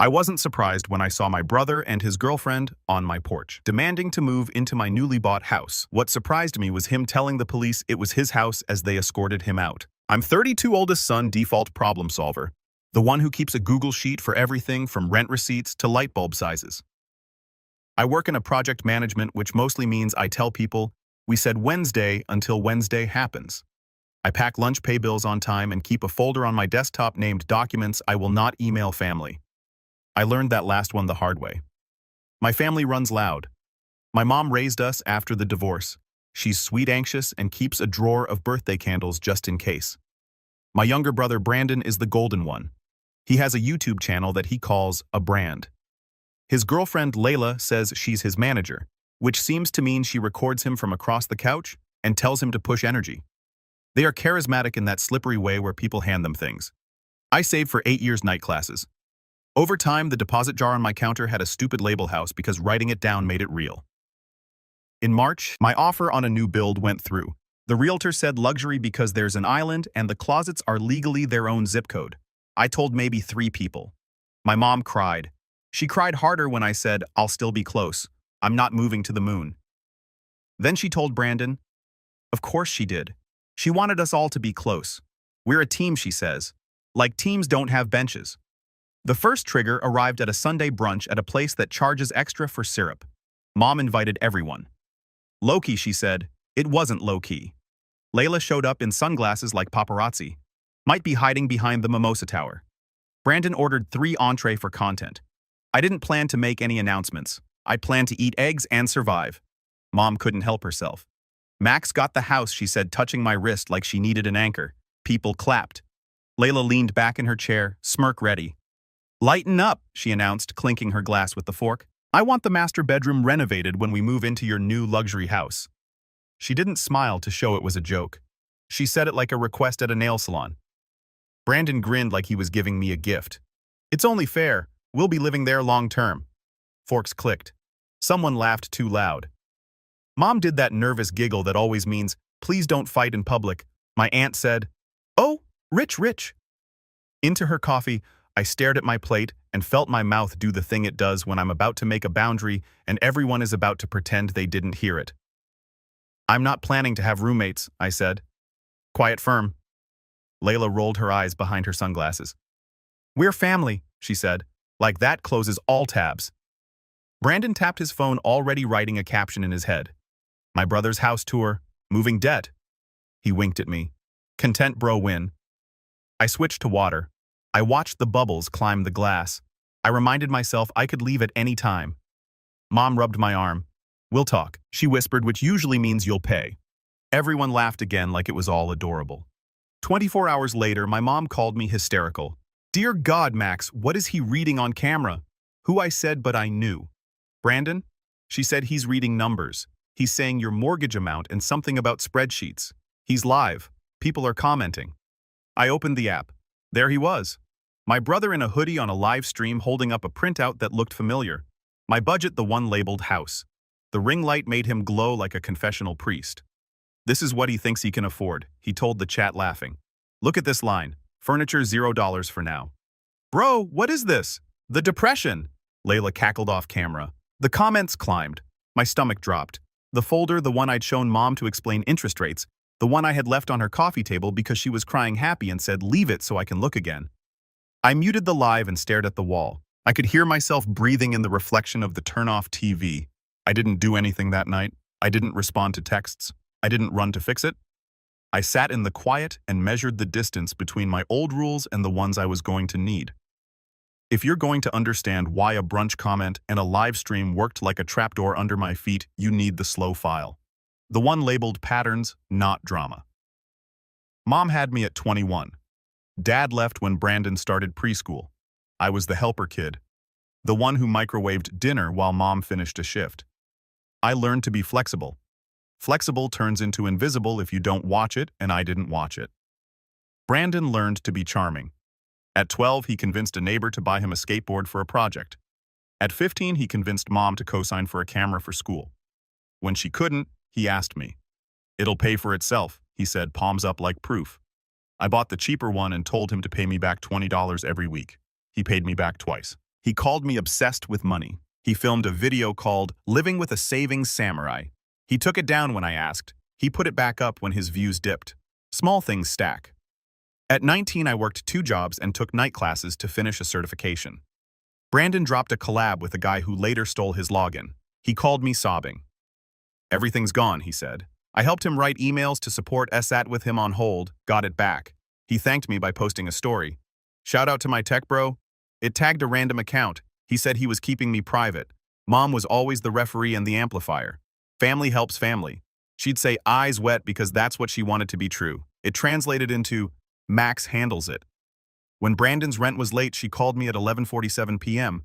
I wasn't surprised when I saw my brother and his girlfriend on my porch, demanding to move into my newly bought house. What surprised me was him telling the police it was his house as they escorted him out. I'm 32 oldest son default problem solver, the one who keeps a Google sheet for everything from rent receipts to light bulb sizes. I work in a project management, which mostly means I tell people, we said Wednesday until Wednesday happens. I pack lunch pay bills on time and keep a folder on my desktop named Documents I Will Not Email Family. I learned that last one the hard way. My family runs loud. My mom raised us after the divorce. She's sweet anxious and keeps a drawer of birthday candles just in case. My younger brother Brandon is the golden one. He has a YouTube channel that he calls a brand. His girlfriend Layla says she's his manager, which seems to mean she records him from across the couch and tells him to push energy. They are charismatic in that slippery way where people hand them things. I saved for 8 years night classes. Over time, the deposit jar on my counter had a stupid label house because writing it down made it real. In March, my offer on a new build went through. The realtor said luxury because there's an island and the closets are legally their own zip code. I told maybe 3 people. My mom cried. She cried harder when I said, I'll still be close. I'm not moving to the moon. Then she told Brandon. Of course she did. She wanted us all to be close. We're a team, she says. Like teams don't have benches. The first trigger arrived at a Sunday brunch at a place that charges extra for syrup. Mom invited everyone. Low-key, she said. It wasn't low-key. Layla showed up in sunglasses like paparazzi. Might be hiding behind the Mimosa Tower. Brandon ordered 3 entree for content. I didn't plan to make any announcements. I planned to eat eggs and survive. Mom couldn't help herself. Max got the house, she said, touching my wrist like she needed an anchor. People clapped. Layla leaned back in her chair, smirk ready. Lighten up, she announced, clinking her glass with the fork. I want the master bedroom renovated when we move into your new luxury house. She didn't smile to show it was a joke. She said it like a request at a nail salon. Brandon grinned like he was giving me a gift. It's only fair. We'll be living there long term. Forks clicked. Someone laughed too loud. Mom did that nervous giggle that always means, please don't fight in public. My aunt said, oh, rich. Into her coffee, I stared at my plate and felt my mouth do the thing it does when I'm about to make a boundary and everyone is about to pretend they didn't hear it. I'm not planning to have roommates, I said. Quiet firm. Layla rolled her eyes behind her sunglasses. We're family, she said. Like that closes all tabs. Brandon tapped his phone, already writing a caption in his head. My brother's house tour, moving debt. He winked at me. Content bro win. I switched to water. I watched the bubbles climb the glass. I reminded myself I could leave at any time. Mom rubbed my arm. We'll talk, she whispered, which usually means you'll pay. Everyone laughed again like it was all adorable. 24 hours later, my mom called me hysterical. Dear God, Max, what is he reading on camera? Who I said, but I knew. Brandon? She said he's reading numbers. He's saying your mortgage amount and something about spreadsheets. He's live. People are commenting. I opened the app. There he was. My brother in a hoodie on a live stream holding up a printout that looked familiar. My budget, the one labeled house. The ring light made him glow like a confessional priest. This is what he thinks he can afford, he told the chat laughing. Look at this line. Furniture $0 for now. Bro, what is this? The depression. Layla cackled off camera. The comments climbed. My stomach dropped. The folder, the one I'd shown Mom to explain interest rates, the one I had left on her coffee table because she was crying happy and said, leave it so I can look again. I muted the live and stared at the wall. I could hear myself breathing in the reflection of the turn-off TV. I didn't do anything that night. I didn't respond to texts. I didn't run to fix it. I sat in the quiet and measured the distance between my old rules and the ones I was going to need. If you're going to understand why a brunch comment and a live stream worked like a trapdoor under my feet, you need the slow file. The one labeled patterns, not drama. Mom had me at 21. Dad left when Brandon started preschool. I was the helper kid, the one who microwaved dinner while Mom finished a shift. I learned to be flexible. Flexible turns into invisible if you don't watch it, and I didn't watch it. Brandon learned to be charming. At 12, he convinced a neighbor to buy him a skateboard for a project. At 15, he convinced Mom to co-sign for a camera for school. When she couldn't, he asked me. It'll pay for itself, he said, palms up like proof. I bought the cheaper one and told him to pay me back $20 every week. He paid me back twice. He called me obsessed with money. He filmed a video called Living with a Savings Samurai. He took it down when I asked. He put it back up when his views dipped. Small things stack. At 19, I worked 2 jobs and took night classes to finish a certification. Brandon dropped a collab with a guy who later stole his login. He called me sobbing. Everything's gone, he said. I helped him write emails to support. Sat with him on hold, got it back. He thanked me by posting a story. Shout out to my tech bro. It tagged a random account. He said he was keeping me private. Mom was always the referee and the amplifier. Family helps family. She'd say eyes wet because that's what she wanted to be true. It translated into, Max handles it. When Brandon's rent was late, she called me at 11:47 p.m.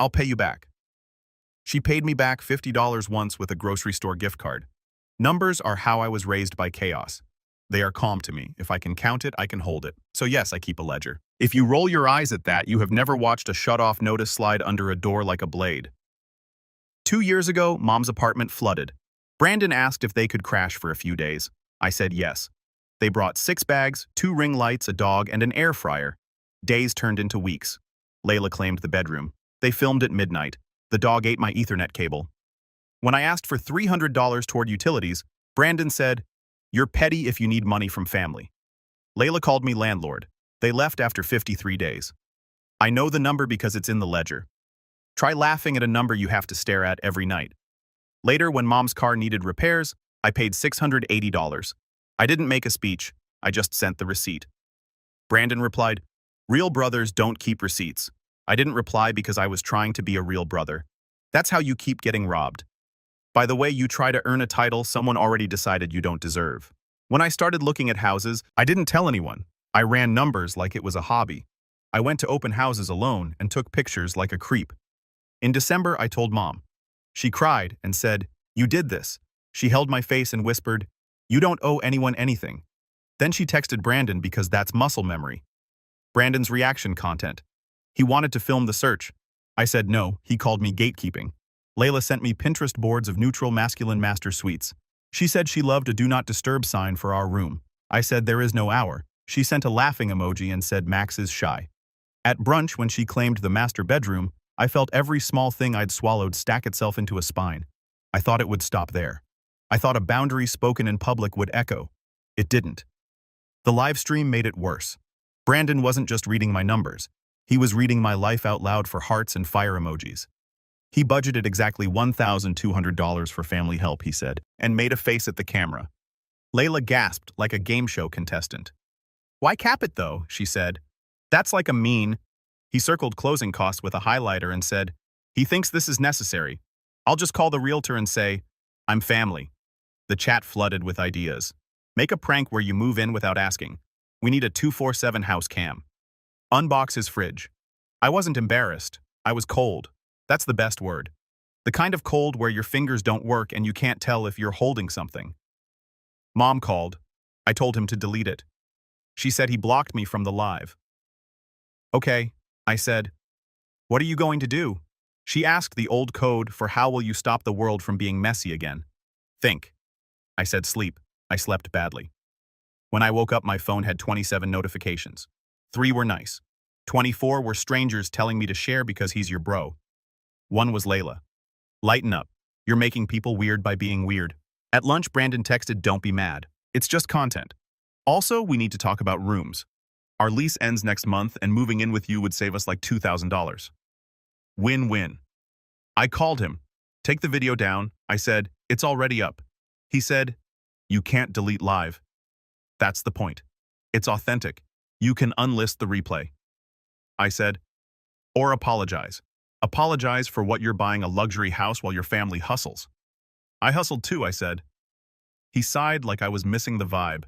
I'll pay you back. She paid me back $50 once with a grocery store gift card. Numbers are how I was raised by chaos. They are calm to me. If I can count it, I can hold it. So yes, I keep a ledger. If you roll your eyes at that, you have never watched a shut-off notice slide under a door like a blade. 2 years ago, Mom's apartment flooded. Brandon asked if they could crash for a few days. I said yes. They brought 6 bags, 2 ring lights, a dog, and an air fryer. Days turned into weeks. Layla claimed the bedroom. They filmed at midnight. The dog ate my Ethernet cable. When I asked for $300 toward utilities, Brandon said, "You're petty if you need money from family." Layla called me landlord. They left after 53 days. I know the number because it's in the ledger. Try laughing at a number you have to stare at every night. Later, when Mom's car needed repairs, I paid $680. I didn't make a speech. I just sent the receipt. Brandon replied, "Real brothers don't keep receipts." I didn't reply because I was trying to be a real brother. That's how you keep getting robbed. By the way you try to earn a title someone already decided you don't deserve. When I started looking at houses, I didn't tell anyone. I ran numbers like it was a hobby. I went to open houses alone and took pictures like a creep. In December, I told Mom. She cried and said, "You did this." She held my face and whispered, "You don't owe anyone anything." Then she texted Brandon because that's muscle memory. Brandon's reaction content. He wanted to film the search. I said no. He called me gatekeeping. Layla sent me Pinterest boards of neutral masculine master suites. She said she loved a do not disturb sign for our room. I said there is no hour. She sent a laughing emoji and said Max is shy. At brunch, when she claimed the master bedroom, I felt every small thing I'd swallowed stack itself into a spine. I thought it would stop there. I thought a boundary spoken in public would echo. It didn't. The live stream made it worse. Brandon wasn't just reading my numbers. He was reading my life out loud for hearts and fire emojis. He budgeted exactly $1,200 for family help, he said, and made a face at the camera. Layla gasped like a game show contestant. "Why cap it, though?" she said. "That's like a mean." He circled closing costs with a highlighter and said, "He thinks this is necessary. I'll just call the realtor and say, 'I'm family.'" The chat flooded with ideas. Make a prank where you move in without asking. We need a 24/7 house cam. Unbox his fridge. I wasn't embarrassed. I was cold. That's the best word. The kind of cold where your fingers don't work and you can't tell if you're holding something. Mom called. I told him to delete it. She said he blocked me from the live. "Okay," I said. "What are you going to do?" She asked the old code for how will you stop the world from being messy again. "Think." I said sleep. I slept badly. When I woke up, my phone had 27 notifications. 3 were nice. 24 were strangers telling me to share because he's your bro. 1 was Layla. "Lighten up. You're making people weird by being weird." At lunch, Brandon texted, "Don't be mad. It's just content. Also, we need to talk about rooms. Our lease ends next month and moving in with you would save us like $2,000. Win-win." I called him. "Take the video down." I said, "It's already up." He said, "You can't delete live." That's the point. It's authentic. You can unlist the replay. I said, "Or apologize. Apologize for what you're buying a luxury house while your family hustles." "I hustled too," I said. He sighed like I was missing the vibe.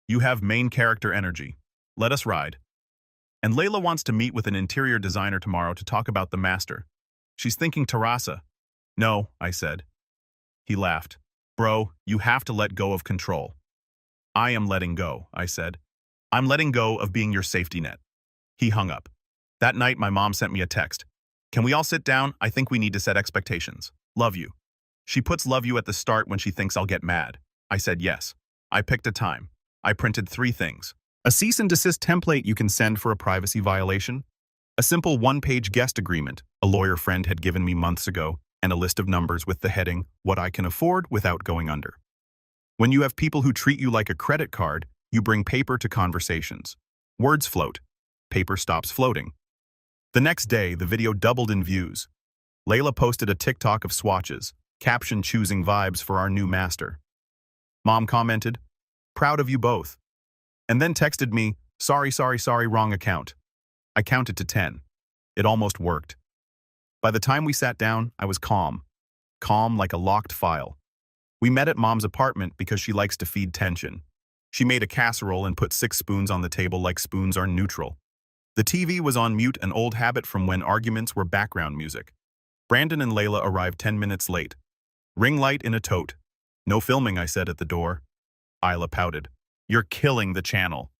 "You have main character energy. Let us ride." And Layla wants to meet with an interior designer tomorrow to talk about the master. She's thinking terraza. "No," I said. He laughed. "Bro, you have to let go of control." "I am letting go," I said. "I'm letting go of being your safety net." He hung up. That night, my mom sent me a text. "Can we all sit down? I think we need to set expectations. Love you." She puts love you at the start when she thinks I'll get mad. I said yes. I picked a time. I printed 3 things. A cease and desist template you can send for a privacy violation. A simple one-page guest agreement a lawyer friend had given me months ago, and a list of numbers with the heading, "What I can afford without going under." When you have people who treat you like a credit card, you bring paper to conversations. Words float. Paper stops floating. The next day, the video doubled in views. Layla posted a TikTok of swatches, caption choosing vibes for our new master. Mom commented, "Proud of you both." And then texted me, "Sorry, wrong account." I counted to 10. It almost worked. By the time we sat down, I was calm. Calm like a locked file. We met at Mom's apartment because she likes to feed tension. She made a casserole and put 6 spoons on the table like spoons are neutral. The TV was on mute, an old habit from when arguments were background music. Brandon and Layla arrived 10 minutes late. Ring light in a tote. "No filming," I said at the door. Isla pouted. "You're killing the channel."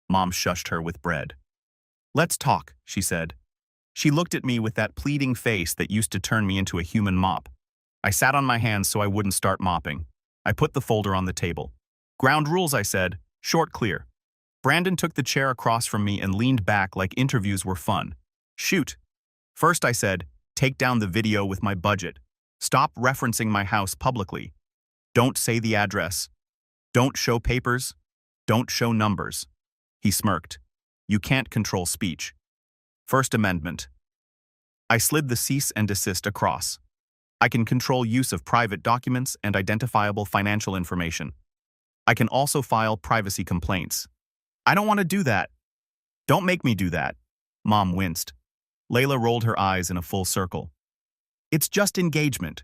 Mom shushed her with bread. "Let's talk," she said. She looked at me with that pleading face that used to turn me into a human mop. I sat on my hands so I wouldn't start mopping. I put the folder on the table. "Ground rules," I said. "Short, clear." Brandon took the chair across from me and leaned back like interviews were fun. "Shoot." First, I said, "Take down the video with my budget. Stop referencing my house publicly. Don't say the address. Don't show papers. Don't show numbers." He smirked. "You can't control speech." First Amendment. I slid the cease and desist across. I can control use of private documents and identifiable financial information. I can also file privacy complaints. "I don't want to do that." "Don't make me do that." Mom winced. Layla rolled her eyes in a full circle. "It's just engagement."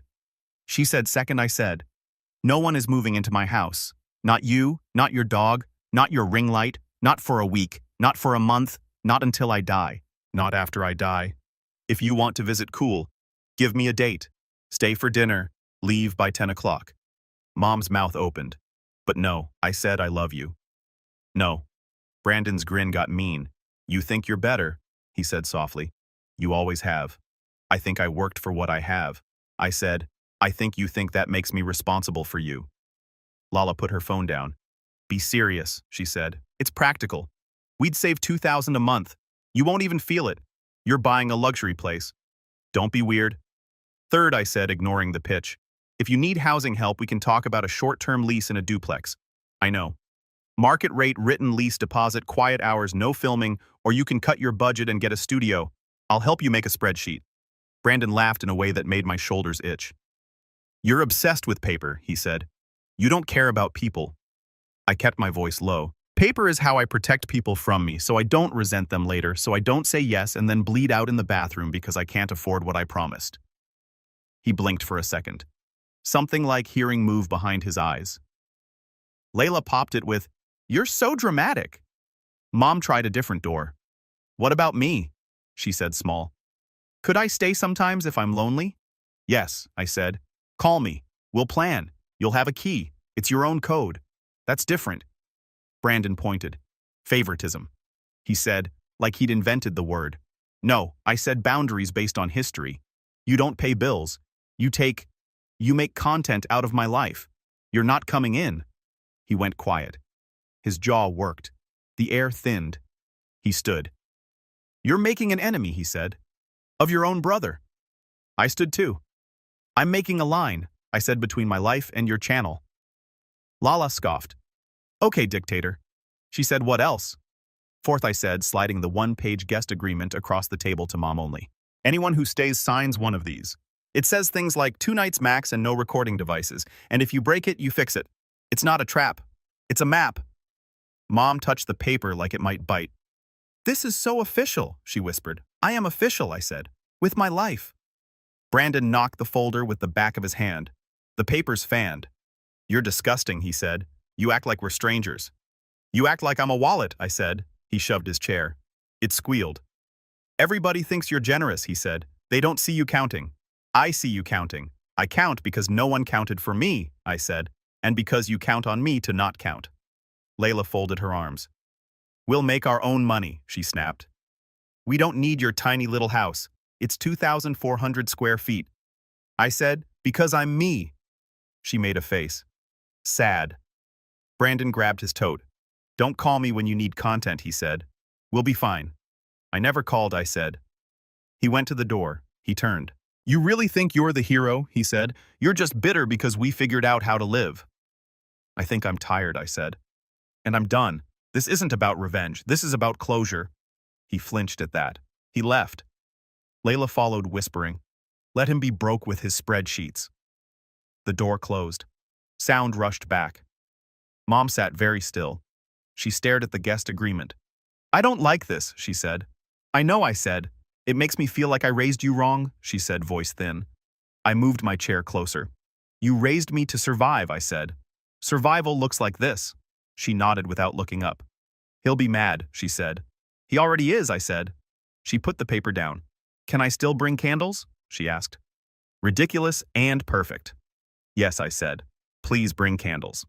She said second. I said, "No one is moving into my house. Not you, not your dog, not your ring light, not for a week, not for a month, not until I die. Not after I die. If you want to visit, cool. Give me a date. Stay for dinner. Leave by 10 o'clock. Mom's mouth opened. "But no," I said, "I love you." "No." Brandon's grin got mean. "You think you're better," he said softly. "You always have." "I think I worked for what I have." I said, "I think you think that makes me responsible for you." Lala put her phone down. "Be serious," she said. "It's practical. We'd save $2,000 a month. You won't even feel it. You're buying a luxury place. Don't be weird." Third, I said, ignoring the pitch. "If you need housing help, we can talk about a short-term lease in a duplex." "I know. Market rate, written lease deposit, quiet hours, no filming, or you can cut your budget and get a studio. I'll help you make a spreadsheet." Brandon laughed in a way that made my shoulders itch. "You're obsessed with paper," he said. "You don't care about people." I kept my voice low. "Paper is how I protect people from me, so I don't resent them later, so I don't say yes and then bleed out in the bathroom because I can't afford what I promised." He blinked for a second. Something like hearing move behind his eyes. Layla popped it with, "You're so dramatic." Mom tried a different door. "What about me?" she said small. "Could I stay sometimes if I'm lonely?" "Yes," I said. "Call me. We'll plan. You'll have a key. It's your own code. That's different." Brandon pointed. "Favoritism," he said, like he'd invented the word. "No," I said, "boundaries based on history. You don't pay bills. You make content out of my life. You're not coming in." He went quiet. His jaw worked. The air thinned. He stood. "You're making an enemy," he said. "Of your own brother." I stood too. "I'm making a line," I said, "between my life and your channel." Lala scoffed. "Okay, dictator." She said, "What else?" Fourth, I said, sliding the one-page guest agreement across the table to Mom only. "Anyone who stays signs one of these. It says things like 2 nights max and no recording devices, and if you break it, you fix it. It's not a trap. It's a map." Mom touched the paper like it might bite. "This is so official," she whispered. "I am official," I said, "with my life." Brandon knocked the folder with the back of his hand. The papers fanned. "You're disgusting," he said. "You act like we're strangers." "You act like I'm a wallet," I said. He shoved his chair. It squealed. "Everybody thinks you're generous," he said. "They don't see you counting." "I see you counting. I count because no one counted for me," I said, "and because you count on me to not count." Layla folded her arms. "We'll make our own money," she snapped. "We don't need your tiny little house. It's 2,400 square feet." I said, "Because I'm me." She made a face. Sad. Brandon grabbed his tote. "Don't call me when you need content," he said. "We'll be fine." I never called, I said. He went to the door. He turned. You really think you're the hero, he said. You're just bitter because we figured out how to live. I think I'm tired, I said. And I'm done. This isn't about revenge. This is about closure. He flinched at that. He left. Layla followed, whispering, Let him be broke with his spreadsheets. The door closed. Sound rushed back. Mom sat very still. She stared at the guest agreement. I don't like this, she said. I know, I said. It makes me feel like I raised you wrong, she said, voice thin. I moved my chair closer. You raised me to survive, I said. Survival looks like this. She nodded without looking up. He'll be mad, she said. He already is, I said. She put the paper down. Can I still bring candles? She asked. Ridiculous and perfect. Yes, I said. Please bring candles.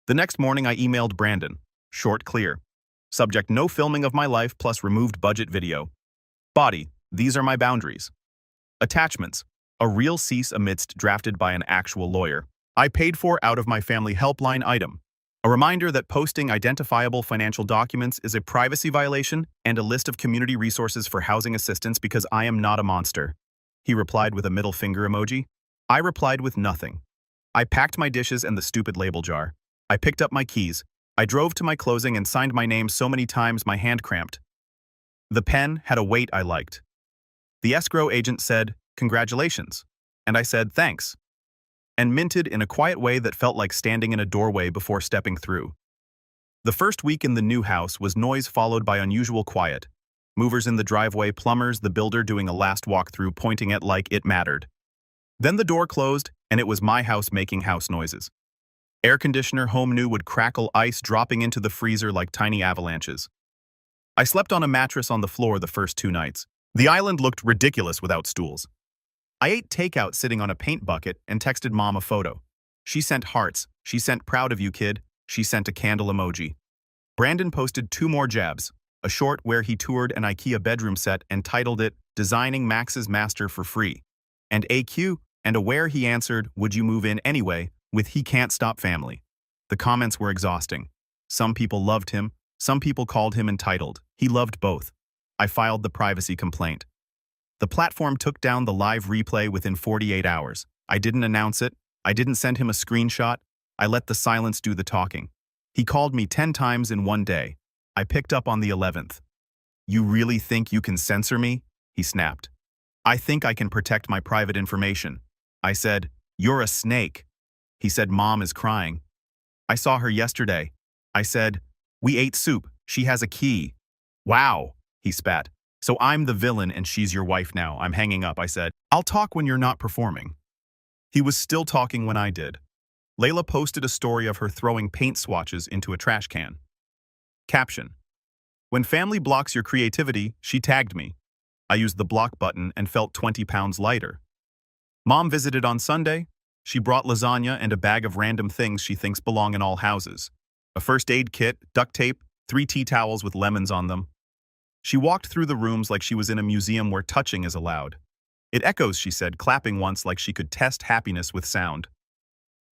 The next morning I emailed Brandon. Short, clear. Subject: no filming of my life plus removed budget video. Body: these are my boundaries. Attachments: a real cease amidst drafted by an actual lawyer. I paid for out of my family helpline item. A reminder that posting identifiable financial documents is a privacy violation, and a list of community resources for housing assistance because I am not a monster. He replied with a middle finger emoji. I replied with nothing. I packed my dishes and the stupid label jar. I picked up my keys. I drove to my closing and signed my name so many times my hand cramped. The pen had a weight I liked. The escrow agent said, "Congratulations," and I said, "Thanks," and minted in a quiet way that felt like standing in a doorway before stepping through. The first week in the new house was noise followed by unusual quiet. Movers in the driveway, plumbers, the builder doing a last walkthrough, pointing at like it mattered. Then the door closed, and it was my house making house noises. Air conditioner home new would crackle, ice dropping into the freezer like tiny avalanches. I slept on a mattress on the floor the first 2 nights. The island looked ridiculous without stools. I ate takeout sitting on a paint bucket and texted Mom a photo. She sent hearts. She sent proud of you, kid. She sent a candle emoji. Brandon posted 2 more jabs, a short where he toured an IKEA bedroom set and titled it Designing Max's Master for Free, and AQ, and a where he answered, would you move in anyway, with he can't stop family. The comments were exhausting. Some people loved him. Some people called him entitled. He loved both. I filed the privacy complaint. The platform took down the live replay within 48 hours. I didn't announce it. I didn't send him a screenshot. I let the silence do the talking. He called me 10 times in one day. I picked up on the 11th. You really think you can censor me? He snapped. I think I can protect my private information. I said, you're a snake. He said, Mom is crying. I saw her yesterday. I said, we ate soup. She has a key. Wow, he spat. So I'm the villain and she's your wife now. I'm hanging up, I said. I'll talk when you're not performing. He was still talking when I did. Layla posted a story of her throwing paint swatches into a trash can. Caption: when family blocks your creativity, she tagged me. I used the block button and felt 20 pounds lighter. Mom visited on Sunday. She brought lasagna and a bag of random things she thinks belong in all houses. A first aid kit, duct tape, 3 tea towels with lemons on them. She walked through the rooms like she was in a museum where touching is allowed. It echoes, she said, clapping once like she could test happiness with sound.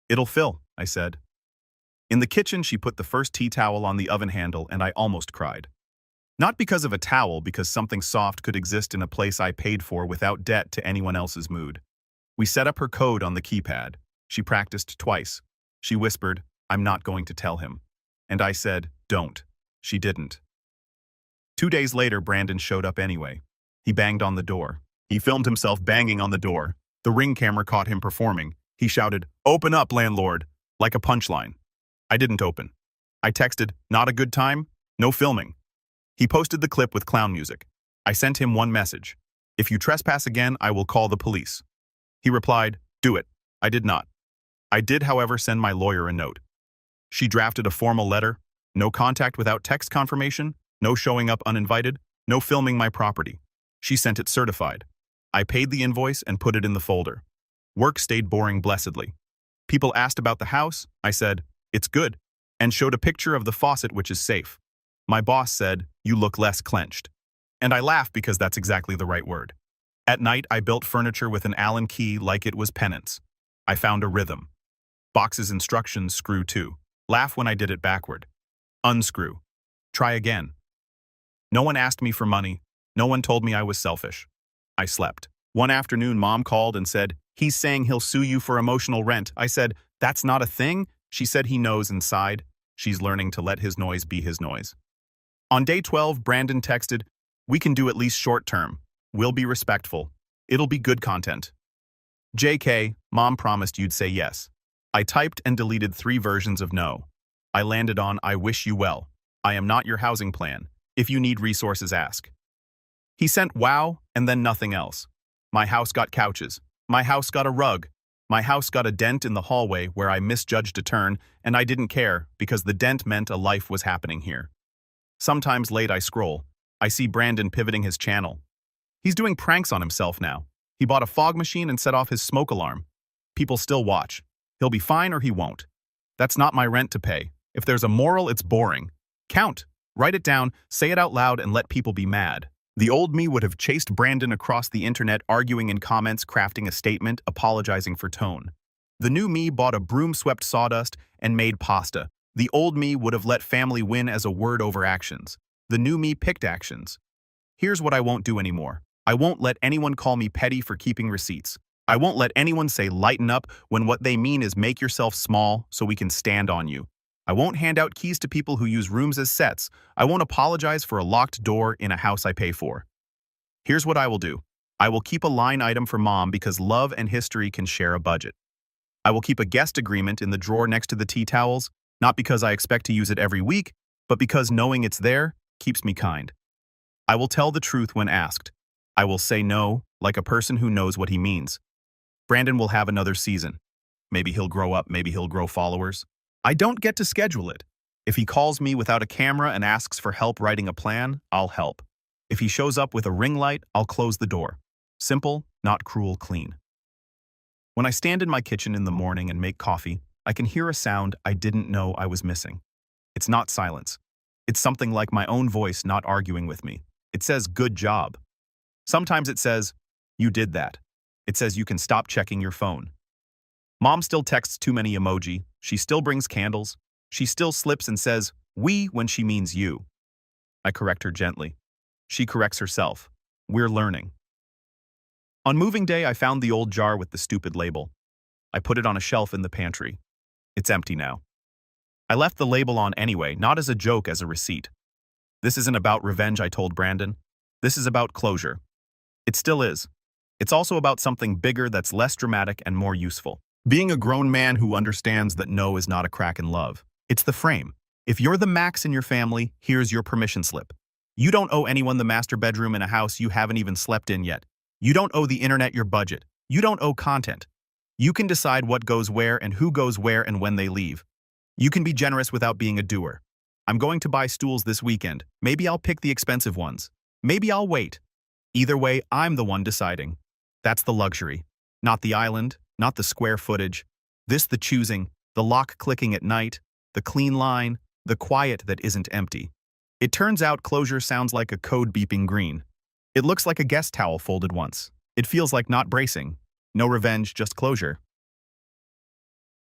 It'll fill, I said. In the kitchen, she put the first tea towel on the oven handle and I almost cried. Not because of a towel, because something soft could exist in a place I paid for without debt to anyone else's mood. We set up her code on the keypad. She practiced twice. She whispered, I'm not going to tell him. And I said, don't. She didn't. 2 days later, Brandon showed up anyway. He banged on the door. He filmed himself banging on the door. The Ring camera caught him performing. He shouted, open up, landlord, like a punchline. I didn't open. I texted, not a good time? No filming. He posted the clip with clown music. I sent him one message. If you trespass again, I will call the police. He replied, do it. I did not. I did, however, send my lawyer a note. She drafted a formal letter. No contact without text confirmation. No showing up uninvited. No filming my property. She sent it certified. I paid the invoice and put it in the folder. Work stayed boring blessedly. People asked about the house. I said, it's good, and showed a picture of the faucet, which is safe. My boss said, you look less clenched. And I laughed because that's exactly the right word. At night, I built furniture with an Allen key like it was penance. I found a rhythm. Box's instructions: screw to. Laugh when I did it backward. Unscrew. Try again. No one asked me for money. No one told me I was selfish. I slept. One afternoon, Mom called and said, "He's saying he'll sue you for emotional rent." I said, "That's not a thing." She said he knows inside. She's learning to let his noise be his noise. On day 12, Brandon texted, "We can do at least short term. We'll be respectful. It'll be good content." JK, Mom promised you'd say yes. I typed and deleted 3 versions of no. I landed on, "I wish you well. I am not your housing plan. If you need resources, ask." He sent wow and then nothing else. My house got couches. My house got a rug. My house got a dent in the hallway where I misjudged a turn, and I didn't care because the dent meant a life was happening here. Sometimes late I scroll. I see Brandon pivoting his channel. He's doing pranks on himself now. He bought a fog machine and set off his smoke alarm. People still watch. He'll be fine or he won't. That's not my rent to pay. If there's a moral, it's boring. Count. Write it down, say it out loud, and let people be mad. The old me would have chased Brandon across the internet, arguing in comments, crafting a statement, apologizing for tone. The new me bought a broom-swept sawdust and made pasta. The old me would have let family win as a word over actions. The new me picked actions. Here's what I won't do anymore. I won't let anyone call me petty for keeping receipts. I won't let anyone say lighten up when what they mean is make yourself small so we can stand on you. I won't hand out keys to people who use rooms as sets. I won't apologize for a locked door in a house I pay for. Here's what I will do. I will keep a line item for Mom because love and history can share a budget. I will keep a guest agreement in the drawer next to the tea towels, not because I expect to use it every week, but because knowing it's there keeps me kind. I will tell the truth when asked. I will say no, like a person who knows what he means. Brandon will have another season. Maybe he'll grow up, maybe he'll grow followers. I don't get to schedule it. If he calls me without a camera and asks for help writing a plan, I'll help. If he shows up with a ring light, I'll close the door. Simple, not cruel, clean. When I stand in my kitchen in the morning and make coffee, I can hear a sound I didn't know I was missing. It's not silence. It's something like my own voice not arguing with me. It says, "Good job." Sometimes it says, "You did that." It says you can stop checking your phone. Mom still texts too many emoji. She still brings candles. She still slips and says, "we" when she means you. I correct her gently. She corrects herself. We're learning. On moving day, I found the old jar with the stupid label. I put it on a shelf in the pantry. It's empty now. I left the label on anyway, not as a joke, as a receipt. This isn't about revenge, I told Brandon. This is about closure. It still is. It's also about something bigger that's less dramatic and more useful. Being a grown man who understands that no is not a crack in love. It's the frame. If you're the max in your family, here's your permission slip. You don't owe anyone the master bedroom in a house you haven't even slept in yet. You don't owe the internet your budget. You don't owe content. You can decide what goes where and who goes where and when they leave. You can be generous without being a doer. I'm going to buy stools this weekend. Maybe I'll pick the expensive ones. Maybe I'll wait. Either way, I'm the one deciding. That's the luxury. Not the island, not the square footage. This the choosing, the lock clicking at night, the clean line, the quiet that isn't empty. It turns out closure sounds like a code beeping green. It looks like a guest towel folded once. It feels like not bracing. No revenge, just closure.